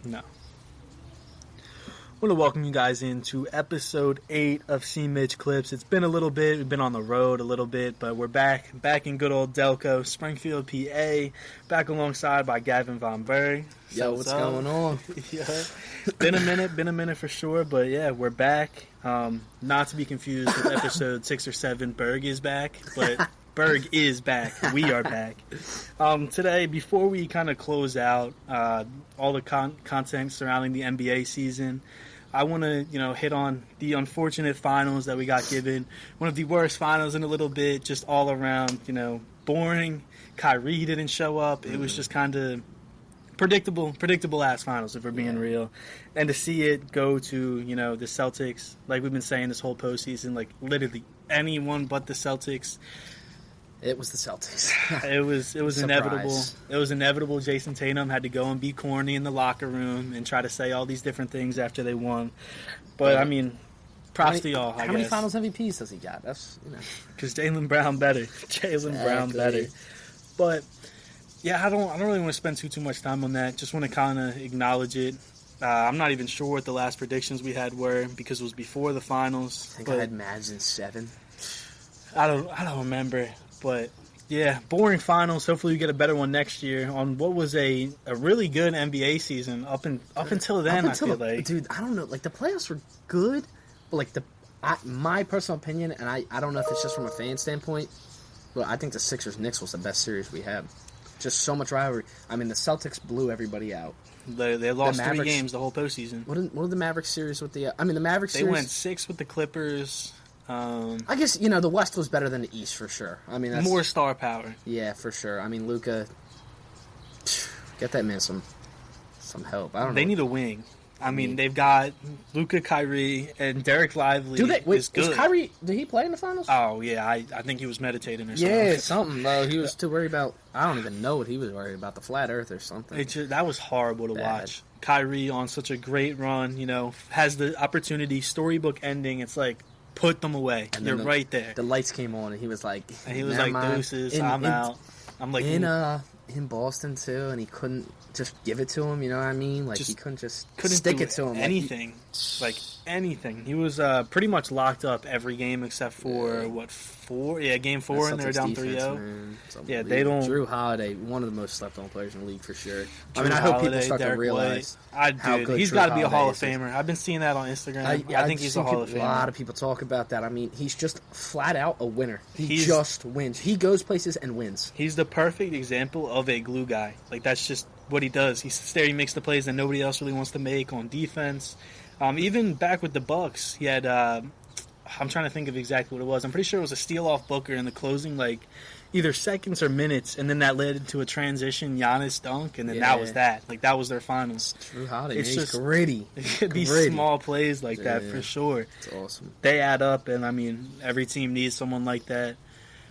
No. I want to welcome you guys into episode 8 of CmitchClips. It's been a little bit. We've been on the road a little bit, but we're back in good old Delco, Springfield, PA. Back alongside by Gavin Von Berg. Yo, what's going on? Yeah. Been a minute for sure, but yeah, we're back. Not to be confused with episode 6 or 7. Berg is back, but Berg is back. We are back. Today, before we kind of close out all the content surrounding the NBA season, I want to, hit on the unfortunate finals that we got given. One of the worst finals in a little bit, just all around, boring. Kyrie didn't show up. It was just kind of predictable ass finals, if we're being real. And to see it go to, the Celtics, like we've been saying this whole postseason, like literally anyone but the Celtics. It was the Celtics. It was inevitable. It was inevitable. Jason Tatum had to go and be corny in the locker room and try to say all these different things after they won. But I mean, props to y'all. How many Finals MVPs does he got? That's because Jaylen Brown better. Brown better. But yeah, I don't really want to spend too much time on that. Just want to kind of acknowledge it. I'm not even sure what the last predictions we had were because it was before the finals. I think I had Mavs in 7. I don't remember. But, yeah, boring finals. Hopefully we get a better one next year on what was a really good NBA season up until then, I feel like. Dude, I don't know. Like, the playoffs were good, but, like, my personal opinion, and I don't know if it's just from a fan standpoint, but I think the Sixers-Knicks was the best series we had. Just so much rivalry. I mean, the Celtics blew everybody out. They lost 3 games the whole postseason. What are the Mavericks series with the... the Mavericks series... They went 6 with the Clippers... I guess, the West was better than the East for sure. I mean, that's more star power. Yeah, for sure. I mean, Luka, get that man some help. I don't know. They need a wing. I mean, they've got Luka, Kyrie, and Derek Lively. Is good. Was Kyrie, did he play in the finals? Oh, yeah. I think he was meditating or something. Yeah, something. He was too worried about, I don't even know what he was worried about, the flat earth or something. That was horrible to watch. Kyrie on such a great run, has the opportunity, storybook ending. It's like, put them away. You're right there. The lights came on, and he was like, deuces, I'm out. I'm like... In Boston, too, and he couldn't just give it to him, you know what I mean? Like, he couldn't stick it to him. Anything. Anything. He was pretty much locked up every game except for, 4? Yeah, game 4, and they were down 3-0. Yeah, they don't... Drew Holiday, one of the most slept-on players in the league, for sure. I hope people start to realize how good he's got to be a Hall of Famer. I've been seeing that on Instagram. I think he's a Hall of Famer. A lot of people talk about that. I mean, he's just flat out a winner. He just wins. He goes places and wins. He's the perfect example of a glue guy. Like, that's just what he does. He sits there, he makes the plays that nobody else really wants to make on defense. Even back with the Bucks, he had... I'm trying to think of exactly what it was. I'm pretty sure it was a steal off Booker in the closing, like, either seconds or minutes, and then that led into a transition Giannis dunk, and then that was that. Like, that was their finals. Drew Holiday, it's just gritty. These small plays like that, for sure. It's awesome. They add up, and, I mean, every team needs someone like that.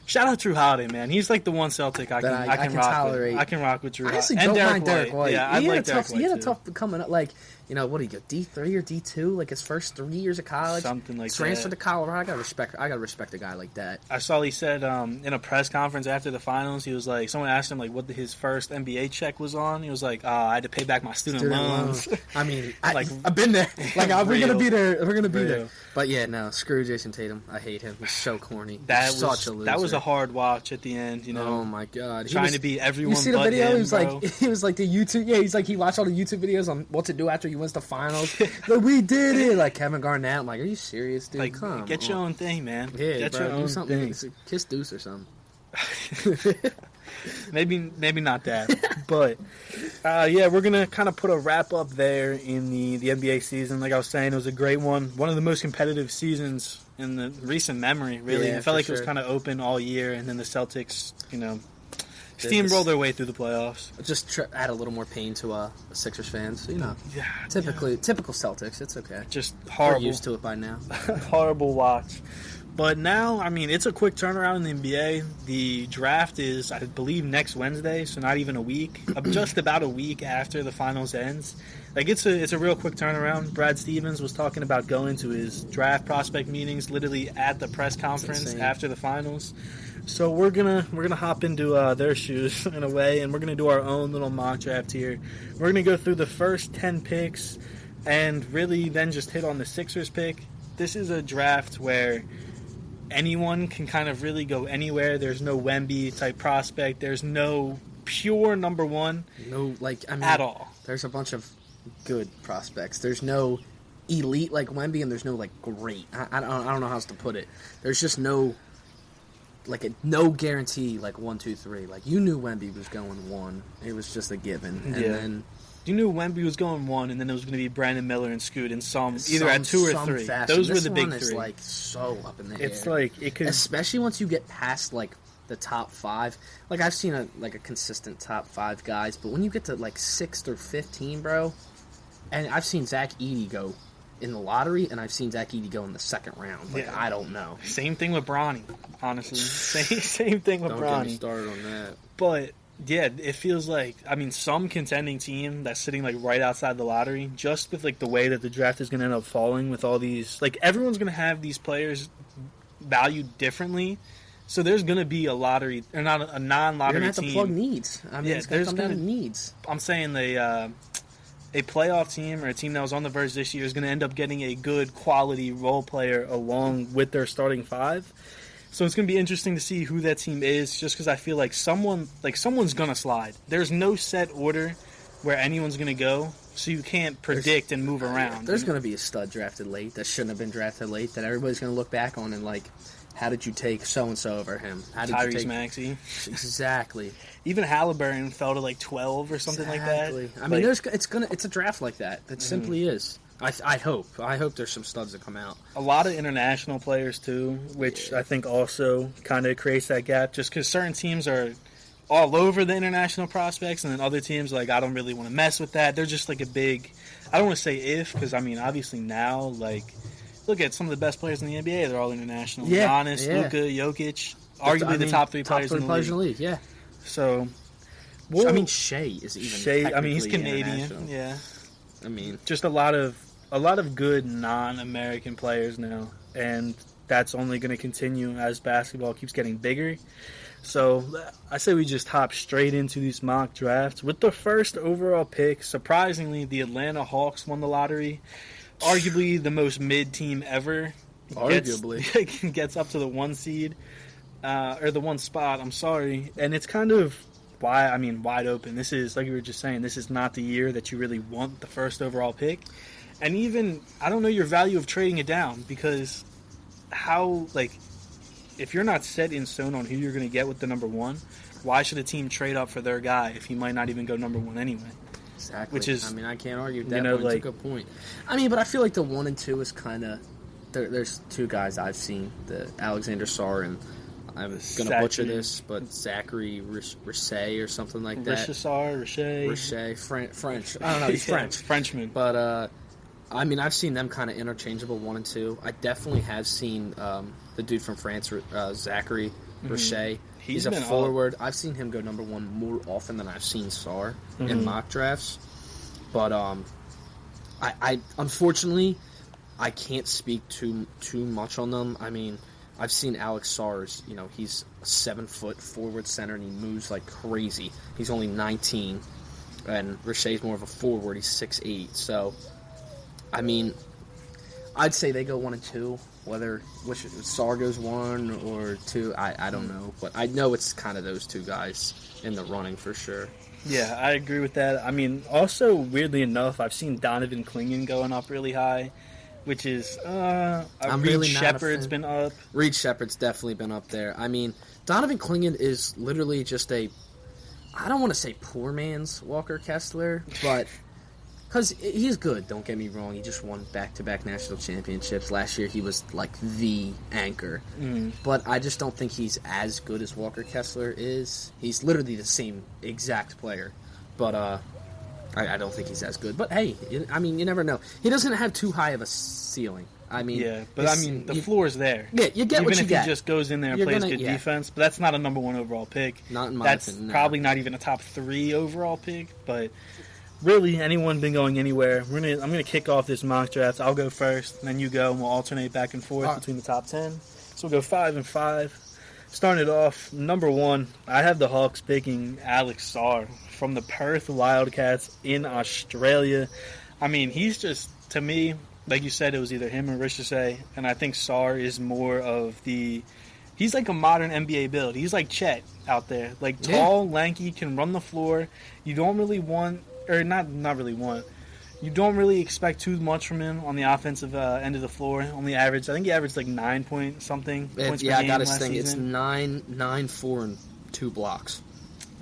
Shout out Drew Holiday, man. He's like the one Celtic I can rock tolerate. with. I can rock with Drew Holiday. I don't mind Derek White. Yeah, I like Derek White, he had a tough coming up, like, what did he go, D3 or D2? Like, his first 3 years of college? Something like that. Transferred to Colorado. I gotta respect a guy like that. I saw he said in a press conference after the finals, he was like, someone asked him, like, what his first NBA check was on. He was like, I had to pay back my student loans. I mean, I've been there. Like, we're going to be there. We're going to be there. But, yeah, no, screw Jason Tatum. I hate him. He's so corny. Such a loser. That was a hard watch at the end, Oh, my God. Trying to beat everyone but him, You see the video? bro. He was like the YouTube. Yeah, he's like, he watched all the YouTube videos on what to do after he wins the finals. Like, we did it. Like, Kevin Garnett. I'm like, are you serious, dude? Like, come get your own thing, man. Yeah, get bro, your own do something. thing. Kiss Deuce or something. maybe not that. But, yeah, we're going to kind of put a wrap up there in the NBA season. Like I was saying, it was a great one. One of the most competitive seasons in the recent memory, really. Yeah, it felt like it was kind of open all year, and then the Celtics, steamroll their way through the playoffs. Just add a little more pain to Sixers fans. Typical Celtics. It's okay. Just horrible. We're used to it by now. Horrible watch. But now, I mean, it's a quick turnaround in the NBA. The draft is, I believe, next Wednesday, so not even a week. Just about a week after the finals ends. Like, it's a real quick turnaround. Brad Stevens was talking about going to his draft prospect meetings literally at the press conference after the finals. So we're gonna hop into their shoes in a way, and we're gonna do our own little mock draft here. We're gonna go through the first 10 picks, and really then just hit on the Sixers pick. This is a draft where anyone can kind of really go anywhere. There's no Wemby type prospect. There's no pure number one. No, at all. There's a bunch of good prospects. There's no elite like Wemby, and there's no great. I don't know how else to put it. There's just no. No guarantee, 1, 2, 3. You knew Wemby was going 1. It was just a given. And then you knew Wemby was going 1, and then it was going to be Brandon Miller and Scoot, and either at 2 or 3. Fashion. Those were the big one 3. Is, so up in the it's air. It could, especially once you get past the top 5. I've seen a consistent top 5 guys, but when you get to 6th or 15, bro, and I've seen Zach Edey go in the lottery, and I've seen Zach Edey go in the second round. I don't know. Same thing with Bronny, honestly. Same thing with Bronny. Don't get me started on that. But, yeah, it feels some contending team that's sitting, right outside the lottery, just with, the way that the draft is going to end up falling with all these... everyone's going to have these players valued differently, so there's going to be a lottery... or not a non-lottery team. You're going to have to plug needs. It's going to come down to needs. I'm saying a playoff team or a team that was on the verge this year is going to end up getting a good quality role player along with their starting 5. So it's going to be interesting to see who that team is, just because I feel someone's going to slide. There's no set order where anyone's going to go, so you can't predict and move around. There's going to be a stud drafted late that shouldn't have been drafted late that everybody's going to look back on and how did you take so-and-so over him? How did Tyrese you take Maxey. Exactly. Even Halliburton fell to 12 or something like that. I mean, it's a draft like that. That simply is. I hope there's some studs that come out. A lot of international players too, which I think also kind of creates that gap. Just because certain teams are all over the international prospects, and then other teams I don't really want to mess with that. They're just a big. I don't want to say if, because obviously now look at some of the best players in the NBA. They're all international. Giannis, Luka, Jokic, arguably the top 3 players in the league. Yeah. So, Shea is even. Shea, he's Canadian. Yeah. Just a lot of good non-American players now, and that's only going to continue as basketball keeps getting bigger. So I say we just hop straight into these mock drafts with the first overall pick. Surprisingly, the Atlanta Hawks won the lottery. Arguably the most mid team ever. Gets up to the 1 seed, or the 1 spot. I'm sorry, and it's kind of wide open. This is, like you were just saying, this is not the year that you really want the first overall pick, and even I don't know your value of trading it down, because if you're not set in stone on who you're going to get with the number 1, why should a team trade up for their guy if he might not even go number 1 anyway? Exactly. Which is, I can't argue with that. It's a good point. But I feel the 1 and 2 is kind of there's 2 guys I've seen, the Alexander Sarr and I'm going to butcher this, but Zachary Richey or something like that. Richey, French. I don't know. He's French. Frenchman. But I've seen them kind of interchangeable 1 and 2. I definitely have seen the dude from France, Zachary Richey. He's a forward. I've seen him go number 1 more often than I've seen Sarr in mock drafts. But I unfortunately I can't speak too much on them. I've seen Alex Sarr's. He's a 7-foot forward center and he moves like crazy. He's only 19, and Richey's more of a forward. He's 6'8". So, I'd say they go 1 and 2. Which Sarr goes 1 or 2, I don't know, but I know it's kind of those 2 guys in the running for sure. Yeah, I agree with that. Also weirdly enough, I've seen Donovan Clingan going up really high, which is Reed Shepard's been up. Reed Shepard's definitely been up there. Donovan Clingan is literally just I don't want to say poor man's Walker Kessler, but. Because he's good, don't get me wrong. He just won back-to-back national championships. Last year he was the anchor. But I just don't think he's as good as Walker Kessler is. He's literally the same exact player. But I don't think he's as good. But hey, you never know. He doesn't have too high of a ceiling. The floor's there. Yeah, you get what you get. Even if he just goes in there and plays good defense. But that's not a number 1 overall pick. Not in my opinion. That's probably not even a top 3 overall pick, but... Really, anyone been going anywhere. I'm gonna kick off this mock draft. I'll go first, and then you go, and we'll alternate back and forth between the top 10. So we'll go 5 and 5. Starting it off, number 1, I have the Hawks picking Alex Sarr from the Perth Wildcats in Australia. I mean, he's just, to me, like you said, it was either him or Richardson, and I think Sarr is more of the... He's like a modern NBA build. He's like Chet out there. Like, tall, lanky, can run the floor. You don't really want... Or not really want... You don't really expect too much from him on the offensive end of the floor. Only averaged, I think he averaged like 9 point something points per game. I got his last thing. season. It's 9, 4, and 2 blocks.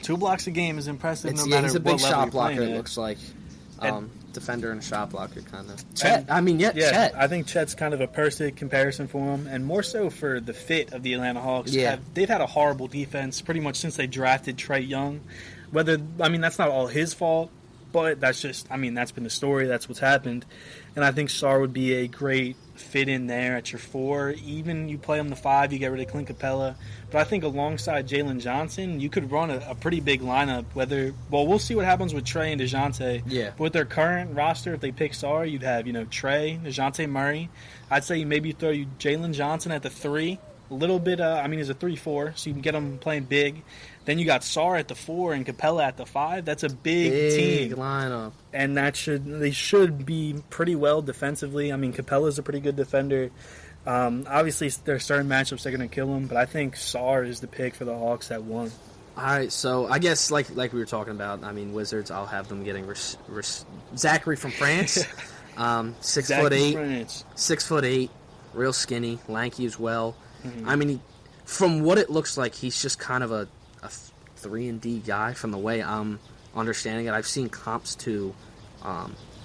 2 blocks a game is impressive no matter what level he's a big shot blocker, you're playing it looks like. Defender and a shot blocker, kind of. Chet. Chet. I think Chet's kind of a perfect comparison for him, and more so for the fit of the Atlanta Hawks. Yeah. They've had a horrible defense pretty much since they drafted Trae Young. That's not all his fault, but that's been the story. That's what's happened. And I think Sarr would be a great fit in there at your 4. Even you play him the 5, you get rid of Clint Capella. But I think alongside Jalen Johnson, you could run a pretty big lineup. We'll see what happens with Trae and DeJounte. Yeah. But with their current roster, if they pick Sarr, you'd have, Trae, DeJounte Murray. I'd say maybe throw Jalen Johnson at the 3. A little bit, he's a 3-4, so you can get him playing big. Then you got Sarr at the 4 and Capella at the 5. That's a big team lineup, and they should be pretty well defensively. I mean, Capella's a pretty good defender. Obviously, there are certain matchups that are going to kill him, but I think Sarr is the pick for the Hawks at 1. All right, so I guess like we were talking about, I mean, Wizards, I'll have them getting Zachary from France, 6'8", 6'8", real skinny, lanky as well. Mm-hmm. I mean, from what it looks like, he's just kind of a 3-and-D guy from the way I'm understanding it. I've seen comps to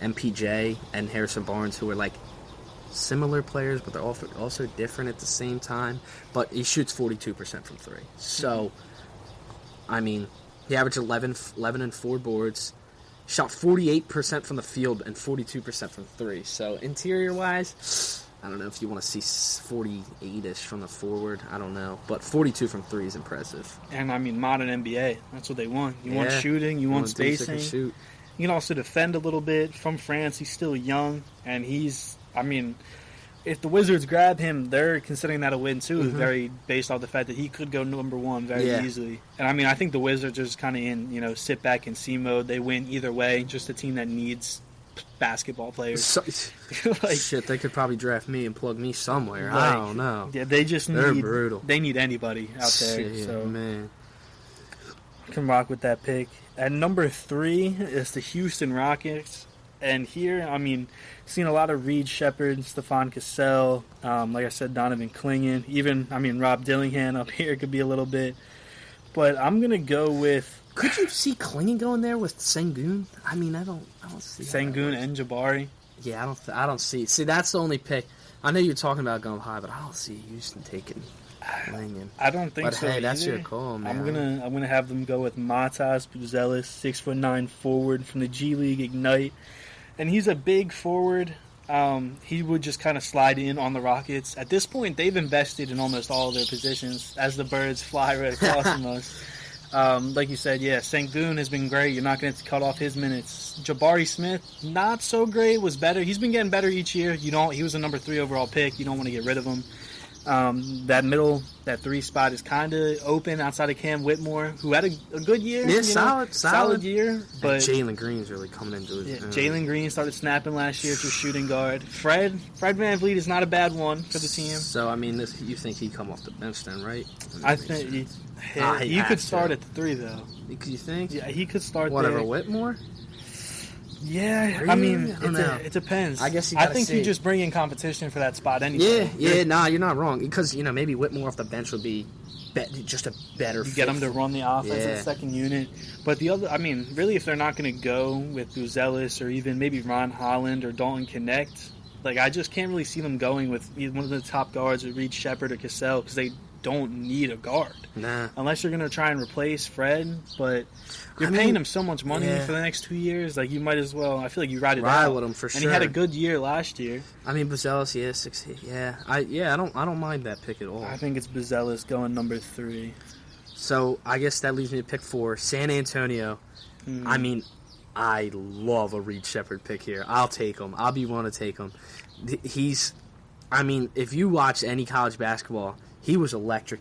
MPJ and Harrison Barnes who are like similar players, but they're also different at the same time. But he shoots 42% from 3. So, I mean, he averaged 11 and 4 boards, shot 48% from the field and 42% from 3. So, interior-wise, I don't know if you want to see 48-ish from the forward. I don't know. But 42 from 3 is impressive. And, I mean, modern NBA. That's what they want. You want shooting. You want spacing. You can also defend a little bit. From France, he's still young. And if the Wizards grab him, they're considering that a win, too, very based off the fact that he could go number 1 very easily. And, I think the Wizards are just kind of in, sit back and see mode. They win either way. Just a team that needs basketball players. Shit, they could probably draft me and plug me somewhere. I don't know. Yeah, they're brutal. They need anybody out there. Shit, so man, I can rock with that pick. At number 3 is the Houston Rockets, and here, seen a lot of Reed Shepherd, Stephon Cassell, like I said, Donovan Clingan, even Rob Dillingham up here could be a little bit, but I'm gonna go with. Could you see Clingan going there with Sengun? I don't see Sengun and Jabari. Yeah, I don't see. See, that's the only pick. I know you're talking about going high, but I don't see Houston taking Clingan. I don't think but so. Hey, either. That's your call, man. I'm gonna have them go with Matas Buzelis, 6'9" forward from the G League Ignite, and he's a big forward. He would just kind of slide in on the Rockets. At this point, they've invested in almost all of their positions as the birds fly right across from us. Like you said, Sengun has been great. You're not going to cut off his minutes. Jabari Smith, not so great, was better. He's been getting better each year. He was a number 3 overall pick. You don't want to get rid of him. That 3 spot is kind of open outside of Cam Whitmore, who had a good year. Yeah, solid year. But Jalen Green's really coming into his Jalen Green started snapping last year at your shooting guard. Fred VanVleet is not a bad one for the team. So, you think he'd come off the bench then, right? I think he could start at the 3, though. You think? Yeah, he could start Whatever, there. Whitmore? Yeah, it depends. I guess you just bring in competition for that spot anyway. You're not wrong. Because, maybe Whitmore off the bench would be just a better fit. Get him to run the offense in the second unit. But the other, really, if they're not going to go with Buzelis or even maybe Ron Holland or Dalton Connect, I just can't really see them going with one of the top guards, or Reed Shepherd or Cassell, because they don't need a guard. Nah. Unless you're going to try and replace Fred, but you're paying him so much money for the next 2 years, you might as well. I feel like you ride out with him for sure. And he had a good year last year. Buzelis, 6'8", I don't mind that pick at all. I think it's Buzelis going number 3. So I guess that leaves me to pick 4, San Antonio. I love a Reed Shepherd pick here. I'll take him. I'll be one to take him. If you watch any college basketball, He was electric.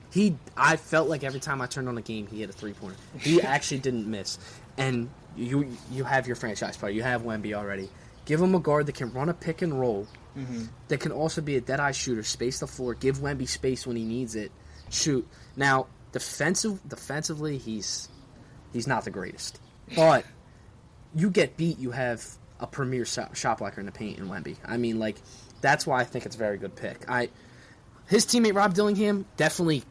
I felt like every time I turned on the game, he hit a 3-pointer. He actually didn't miss. And you have your franchise player. You have Wemby already. Give him a guard that can run a pick and roll. Mm-hmm. That can also be a dead-eye shooter, space the floor, give Wemby space when he needs it, shoot. Now, defensively, he's not the greatest. But you get beat, you have a premier shot blocker in the paint in Wemby. I mean, like, that's why I think it's a very good pick. His teammate Rob Dillingham, definitely,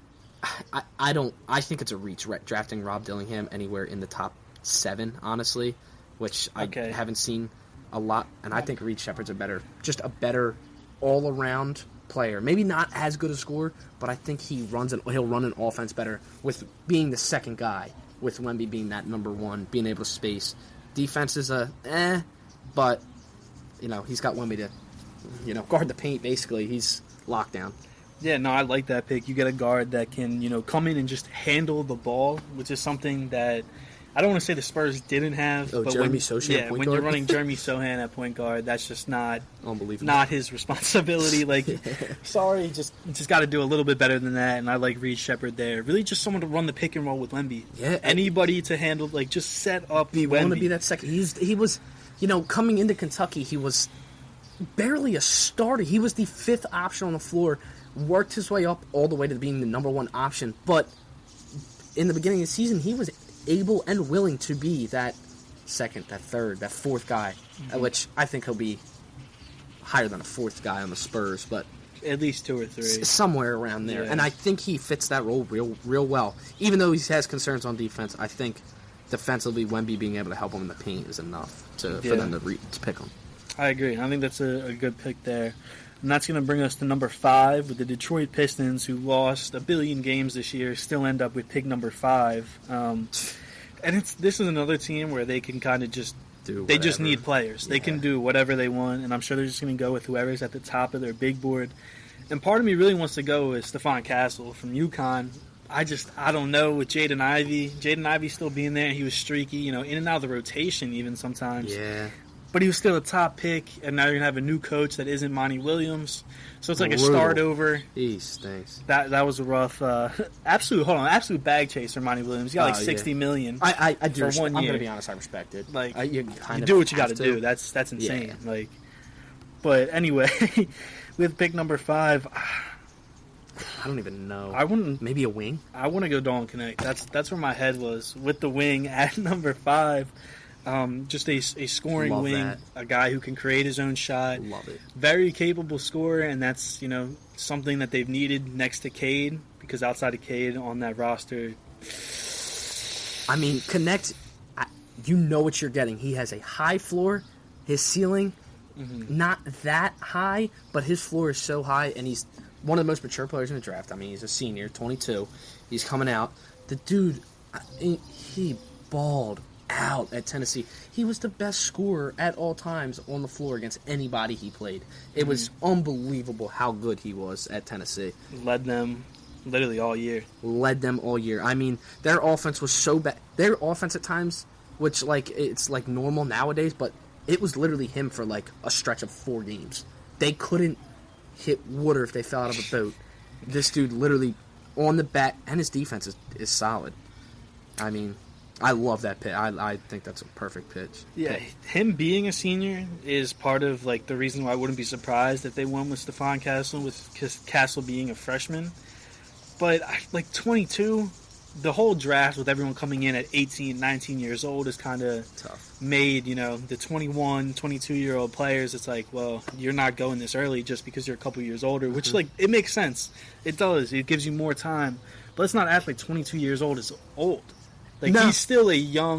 I think it's a reach drafting Rob Dillingham anywhere in the top 7, honestly, which I haven't seen a lot, and I think Reed Shepherd's just a better all-around player. Maybe not as good a scorer, but I think he'll run an offense better with being the second guy, with Wemby being that number 1, being able to space. Defense is but, he's got Wemby to, guard the paint, basically. He's locked down. Yeah, no, I like that pick. You get a guard that can, come in and just handle the ball, which is something that I don't want to say the Spurs didn't have. Oh, but Jeremy Sochan at point when guard? you're running Jeremy Sochan at point guard, that's just not his responsibility. Like, sorry, you just got to do a little bit better than that. And I like Reed Shepherd there. Really, just someone to run the pick and roll with Wemby. Yeah, anybody to handle, like, just set up. He wanted to be that second. He was, coming into Kentucky, he was barely a starter. He was the 5th option on the floor. Worked his way up all the way to being the number 1 option, but in the beginning of the season, he was able and willing to be that second, that third, that 4th guy, which I think he'll be higher than a 4th guy on the Spurs, but at least 2 or 3, somewhere around there. Yeah. And I think he fits that role real well. Even though he has concerns on defense, I think defensively, Wemby being able to help him in the paint is enough for them to pick him. I agree. I think that's a good pick there. And that's going to bring us to number 5 with the Detroit Pistons, who lost a billion games this year, still end up with pick number 5. And this is another team where they can kind of just just need players. Yeah. They can do whatever they want, and I'm sure they're just going to go with whoever's at the top of their big board. And part of me really wants to go with Stephon Castle from UConn. I don't know with Jaden Ivey still being there. He was streaky, in and out of the rotation even sometimes. Yeah. But he was still a top pick, and now you're going to have a new coach that isn't Monty Williams. So it's like a start over. He stinks. That was a rough, absolute bag chaser, Monty Williams. He got $60 million I do for 1 year. I'm going to be honest, I respect it. Like, you do what you got to do. That's insane. Yeah. Like, but anyway, with pick number 5, I don't even know. I wouldn't. Maybe a wing? I want to go Dolan Connect. That's where my head was, with the wing at number 5. Just a scoring Love wing, that. A guy who can create his own shot. Love it. Very capable scorer, and that's something that they've needed next to Cade, because outside of Cade on that roster, I mean, Connect. You know what you're getting. He has a high floor. His ceiling, not that high, but his floor is so high, and he's one of the most mature players in the draft. I mean, he's a senior, 22. He's coming out. The dude, he balled out at Tennessee. He was the best scorer at all times on the floor against anybody he played. It was unbelievable how good he was at Tennessee. Led them literally all year. I mean, their offense was so bad. Their offense at times, which it's like normal nowadays, but it was literally him for like a stretch of 4 games. They couldn't hit water if they fell out of a boat. This dude literally on the bat, and his defense is solid. I mean, I love that pitch. I think that's a perfect pitch. Yeah, him being a senior is part of like the reason why I wouldn't be surprised if they went with Stephon Castle, with Castle being a freshman. But 22, the whole draft with everyone coming in at 18, 19 years old is kind of tough. Made, the 21, 22-year-old players, it's like, well, you're not going this early just because you're a couple years older, which, it makes sense. It does. It gives you more time. But let's not act like 22 years old is old. No. He's still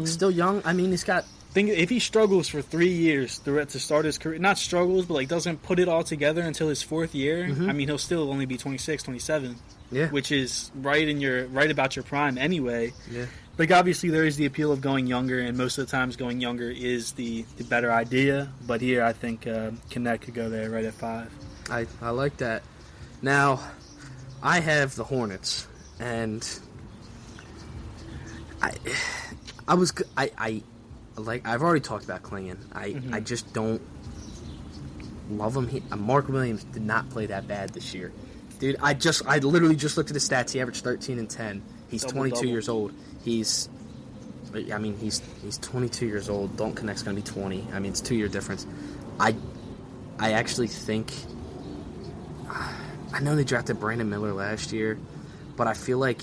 Still young. I mean, he's got... If he struggles for 3 years to start his career, not struggles, but doesn't put it all together until his 4th year, I mean, he'll still only be 26, 27. Yeah. Which is right about your prime anyway. Yeah. Obviously there is the appeal of going younger, and most of the times going younger is the better idea. But here I think Connect could go there right at 5. I like that. Now, I have the Hornets, and I've already talked about Klingon. I just don't love him. Mark Williams did not play that bad this year. dude. I literally just looked at his stats. He averaged 13 and 10. He's 22 years old. He's 22 years old. Dalton Connect's going to be 20. I mean, it's a 2-year difference. I actually think... I know they drafted Brandon Miller last year, but I feel like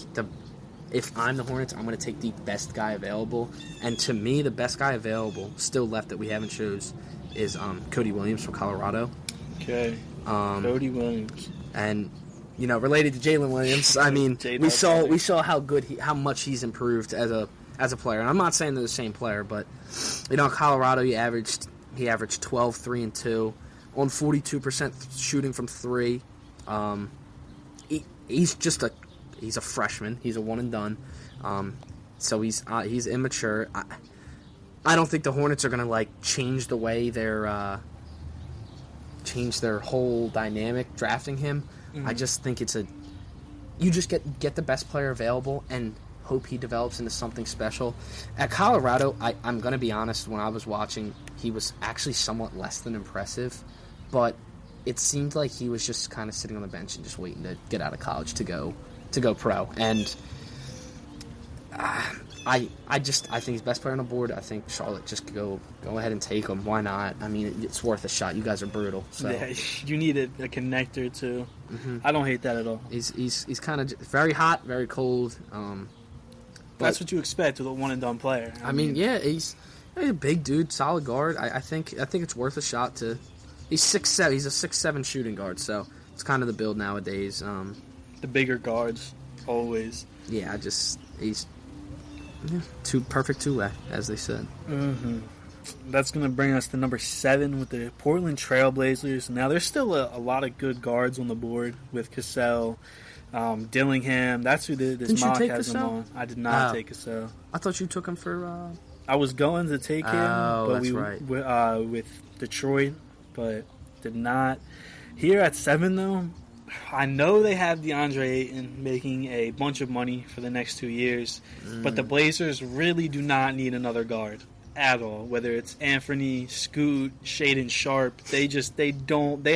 if I'm the Hornets, I'm going to take the best guy available. And to me, the best guy available, still left that we haven't chose, is Cody Williams from Colorado. Okay. Cody Williams. And, related to Jalen Williams, I mean, we saw how much he's improved as a player. And I'm not saying they're the same player, but, Colorado, he averaged 12, 3, and 2, on 42% shooting from 3. He's a freshman. He's a one and done. So he's immature. I don't think the Hornets are gonna change the way change their whole dynamic drafting him. Mm-hmm. I just think you just get the best player available and hope he develops into something special. At Colorado, I'm gonna be honest. When I was watching, he was actually somewhat less than impressive, but it seemed like he was just kind of sitting on the bench and just waiting to get out of college to go pro. And I think he's best player on the board. I think Charlotte just go ahead and take him. Why not? I mean, it's worth a shot. You guys are brutal. So. Yeah, you need a connector too. Mm-hmm. I don't hate that at all. He's kind of very hot, very cold. That's what you expect with a one and done player. I mean, yeah, he's a big dude, solid guard. I think it's worth a shot to. He's 6'7". He's a 6'7" shooting guard, so it's kind of the build nowadays. The bigger guards, always. Yeah, he's perfect two-way, as they said. Mm-hmm. That's going to bring us to number 7 with the Portland Trail Blazers. Now, there's still a lot of good guards on the board with Cassell, Dillingham. That's who this mock has him on. I did not take Cassell. I thought you took him for... I was going to take him, but that's right. With Detroit, but did not. Here at 7, though, I know they have DeAndre Ayton making a bunch of money for the next 2 years, but the Blazers really do not need another guard at all. Whether it's Anthony, Scoot, Shaedon Sharp, they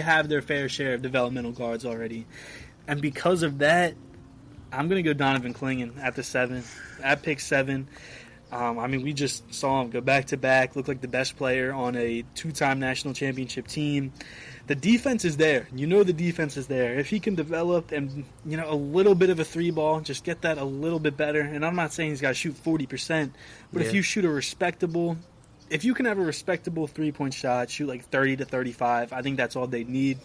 have their fair share of developmental guards already. And because of that, I'm going to go Donovan Clingan at pick 7. I mean, we just saw him go back-to-back, look like the best player on a 2-time national championship team. The defense is there. The defense is there. If he can develop and, a little bit of a 3-ball, just get that a little bit better. And I'm not saying he's got to shoot 40%, but if you if you can have a respectable 3-point shot, shoot like 30 to 35, I think that's all they need.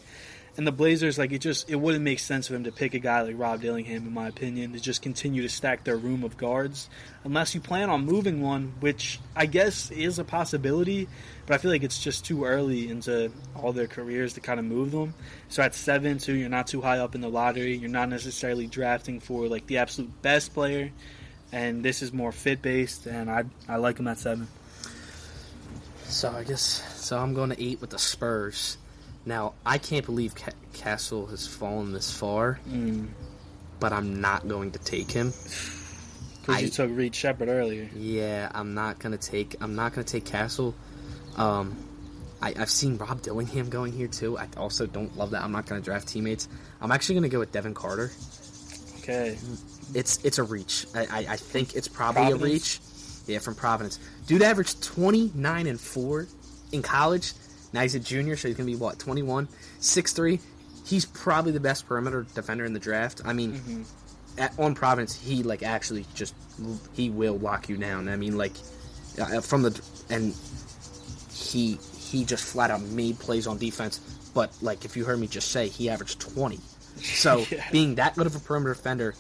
And the Blazers, it wouldn't make sense for them to pick a guy like Rob Dillingham, in my opinion, to just continue to stack their room of guards, unless you plan on moving one, which I guess is a possibility, but I feel like it's just too early into all their careers to kind of move them. So at 7, too, you're not too high up in the lottery. You're not necessarily drafting for, the absolute best player, and this is more fit-based, and I like him at 7. So I'm going to 8 with the Spurs. Now, I can't believe Castle has fallen this far, but I'm not going to take him. Because you took Reed Shepherd earlier. Yeah, I'm not gonna take Castle. I've seen Rob Dillingham going here too. I also don't love that. I'm not gonna draft teammates. I'm actually gonna go with Devin Carter. Okay. It's a reach. I think it's probably a reach. Yeah, from Providence. Dude averaged 29 and 4 in college. Now he's a junior, so he's going to be, 21? 6'3". He's probably the best perimeter defender in the draft. I mean, on Providence, he, actually just, he will lock you down. I mean, and he just flat out made plays on defense. But, if you heard me just say, he averaged 20. So, being that good of a perimeter defender,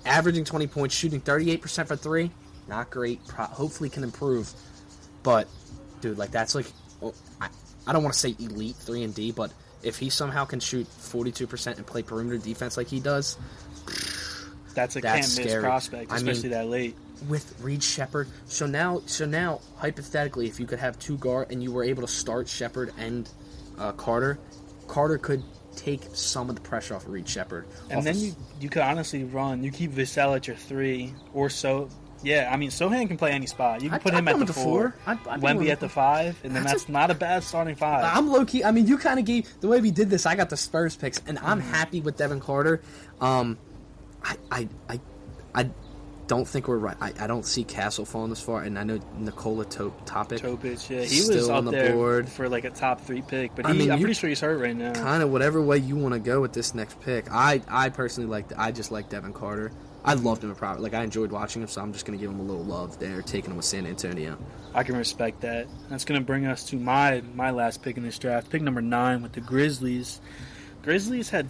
averaging 20 points, shooting 38% for 3, not great. Hopefully can improve. But, dude, that's I don't want to say elite 3-and-D, but if he somehow can shoot 42% and play perimeter defense like he does, that's can't-miss prospect, especially that late. With Reed Shepherd, so now, hypothetically, if you could have 2 guard and you were able to start Shepherd and Carter could take some of the pressure off of Reed Shepherd. And then you could honestly run. You keep Vassell at your 3, or so Yeah, I mean, Sohan can play any spot. You can put him at the 4, Wemby at the 5, and then that's not a bad starting 5. I'm low-key. I mean, you kind of gave... The way we did this, I got the Spurs picks, and I'm happy with Devin Carter. I don't think we're right. I don't see Castle falling this far, and I know Nikola Topic, yeah. He was up there board for like a top 3 pick, but I'm pretty sure he's hurt right now. Kind of whatever way you want to go with this next pick. I personally I just like Devin Carter. I loved him I enjoyed watching him, so I'm just going to give him a little love there, taking him with San Antonio. I can respect that. That's going to bring us to my last pick in this draft, pick number 9 with the Grizzlies. Grizzlies had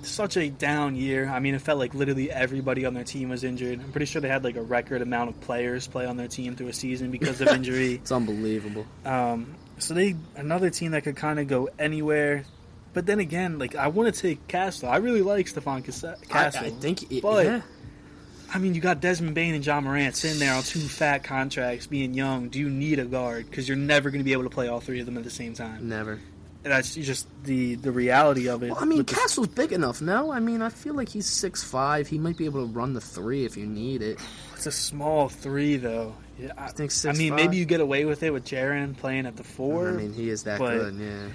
such a down year. I mean, it felt like literally everybody on their team was injured. I'm pretty sure they had like a record amount of players play on their team through a season because of injury. It's unbelievable. So another team that could kind of go anywhere. But then again, like, I want to take Castle. I really like Stephon Castle. I think I mean, you got Desmond Bane and John Morant sitting there on 2 fat contracts, being young. Do you need a guard? Because you're never going to be able to play all 3 of them at the same time. Never. That's just the reality of it. Well, I mean, Castle's big enough, no? I mean, I feel like he's 6'5". He might be able to run the 3 if you need it. It's a small 3, though. Yeah, I think 6'5". I mean, maybe you get away with it with Jaren playing at the 4. I mean, he is that good, yeah.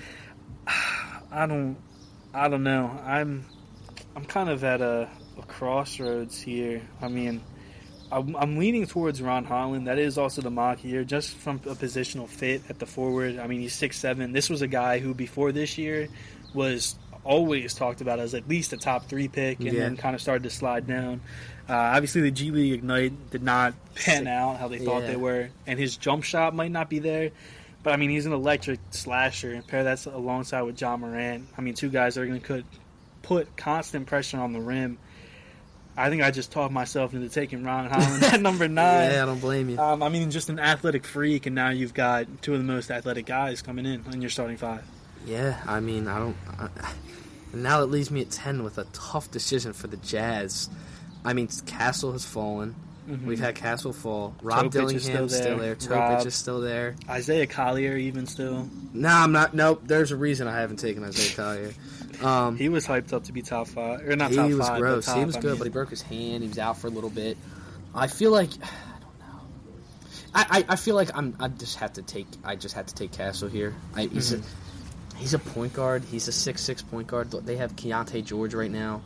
I don't know. I'm kind of at a crossroads here. I mean, I'm leaning towards Ron Holland. That is also the mock here, just from a positional fit at the forward. I mean, he's 6'7". This was a guy who, before this year, was always talked about as at least a top 3 pick, and then kind of started to slide down. Obviously, the G League Ignite did not pan out how they thought they were, and his jump shot might not be there. But, I mean, he's an electric slasher, and pair that alongside with John Morant. I mean, 2 guys that are going to put constant pressure on the rim. I think I just talked myself into taking Ron Holland at number 9. Yeah, I don't blame you. I mean, just an athletic freak, and now you've got 2 of the most athletic guys coming in your starting 5. Yeah, I mean, now it leaves me at 10 with a tough decision for the Jazz. I mean, Castle has fallen. Mm-hmm. We've had Castle fall. Rob Dillingham's still there. Topic is still there. Isaiah Collier even still. Nah, I'm not. Nope. There's a reason I haven't taken Isaiah Collier. He was hyped up to be top 5, or not top 5. He was gross. Top, he was good, but he broke his hand. He was out for a little bit. I feel like I don't know. I feel like I just have to take Castle here. He's a point guard. He's a 6'6" point guard. They have Keontae George right now.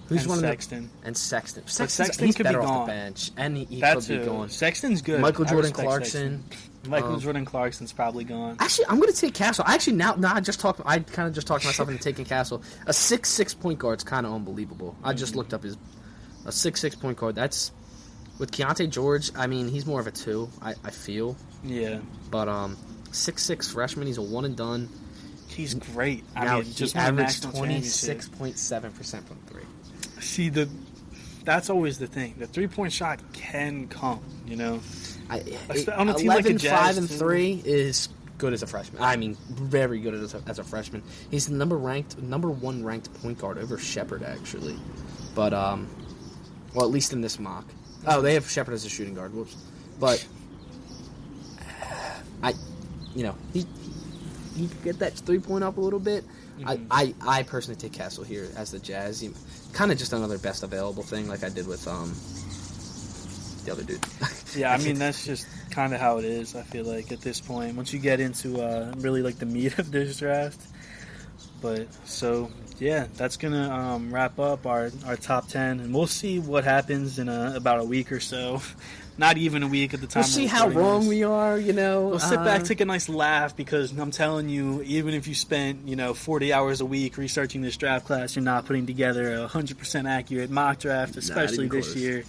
Who's one Sexton. And Sexton. Sexton he's could better be off gone. the bench, and he could be gone. Sexton's good. Michael Jordan Clarkson. Jordan Clarkson's probably gone. Actually, I'm going to take Castle. Actually, now I kind of just talked myself into taking Castle. A 6'6" point guard's kind of unbelievable. I just looked up a 6'6" point guard. That's with Keontae George. I mean, he's more of a 2. I feel. Yeah. But 6'6" freshman. He's a one and done. He's great. I mean, just averaged 26.7% from 3. See, that's always the thing. The 3-point shot can come, you know. On a team 11, like the Jazz, 5, and 3 is good as a freshman. I mean, very good as a freshman. He's the number 1 ranked point guard over Shepherd, actually. But well, at least in this mock. Oh, they have Shepherd as a shooting guard. Whoops. But he could get that 3-point up a little bit. Mm-hmm. I personally take Castle here as the Jazz. Kind of just another best available thing, like I did with the other dude. Yeah, I mean that's just kind of how it is. I feel like at this point, once you get into really like the meat of this draft. But so yeah, that's gonna wrap up our top 10, and we'll see what happens in about a week or so. Not even a week at the time. We'll see how wrong we are, you know. We'll sit back, take a nice laugh, because I'm telling you, even if you spent, 40 hours a week researching this draft class, you're not putting together a 100% accurate mock draft, especially this year.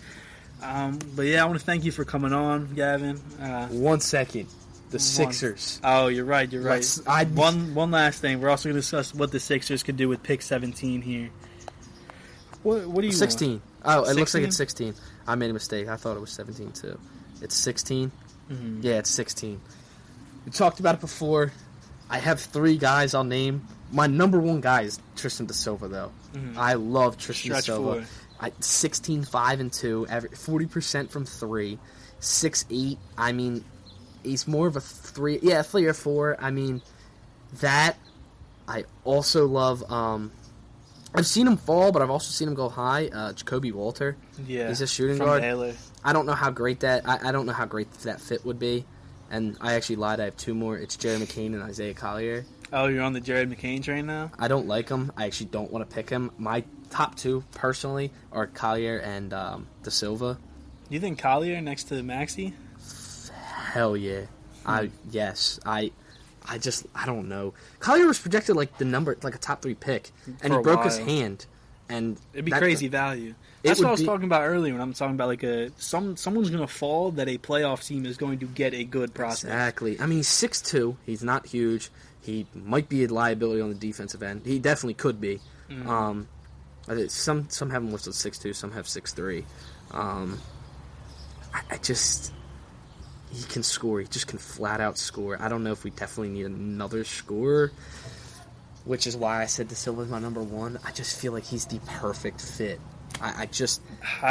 But yeah, I want to thank you for coming on, Gavin. 1 second. The Sixers. Oh, you're right. One last thing. We're also going to discuss what the Sixers could do with pick 17 here. What do you 16. want? Oh, it 16? Looks like it's 16. I made a mistake. I thought it was 17 too. It's 16. Mm-hmm. Yeah, it's 16. We talked about it before. I have 3 guys I'll name. My number 1 guy is Tristan da Silva, though. Mm-hmm. I love Tristan da Silva. 16, 5, and 2, 40% from 3, 6'8". I mean, he's more of a 3. Yeah, 3 or 4. I mean, that. I also love. I've seen him fall, but I've also seen him go high. Jacoby Walter. Yeah, he's a shooting from guard. Baylor. I don't know how great I don't know how great that fit would be. And I actually lied. I have two more. It's Jerry McCain and Isaiah Collier. Oh, you're on the Jared McCain train now? I don't like him. I actually don't want to pick him. My top two, personally, are Collier and Da Silva. You think Collier next to Maxey? Hell yeah. Yes. I don't know. Collier was projected like a top 3 pick, and he broke his hand. And it'd be crazy value. That's what I was talking about earlier when I'm talking about like someone's going to fall that a playoff team is going to get a good prospect. Exactly. I mean, he's 6'2". He's not huge. He might be a liability on the defensive end. He definitely could be. Mm-hmm. Some have him listed 6'2", some have 6'3". He can score. He just can flat out score. I don't know if we definitely need another scorer, which is why I said Da Silva's my number 1. I just feel like he's the perfect fit. I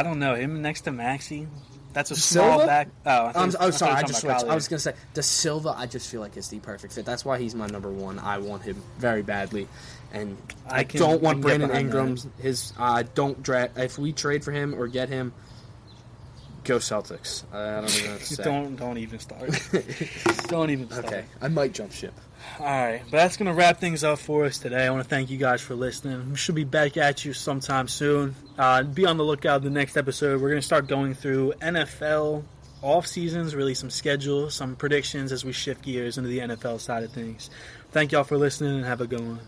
don't know. Him next to Maxey? That's a Silva? small back. Oh, sorry. I just switched. I was going to say, Da Silva, I just feel like is the perfect fit. That's why he's my number 1. I want him very badly. And I don't want Brandon Ingram. Don't draft. If we trade for him or get him, go Celtics. I don't even know what to say. Don't even start. Don't even start. Okay, I might jump ship. All right, but that's going to wrap things up for us today. I want to thank you guys for listening. We should be back at you sometime soon. Be on the lookout the next episode. We're going to start going through NFL off seasons, really some schedules, some predictions as we shift gears into the NFL side of things. Thank y'all for listening and have a good one.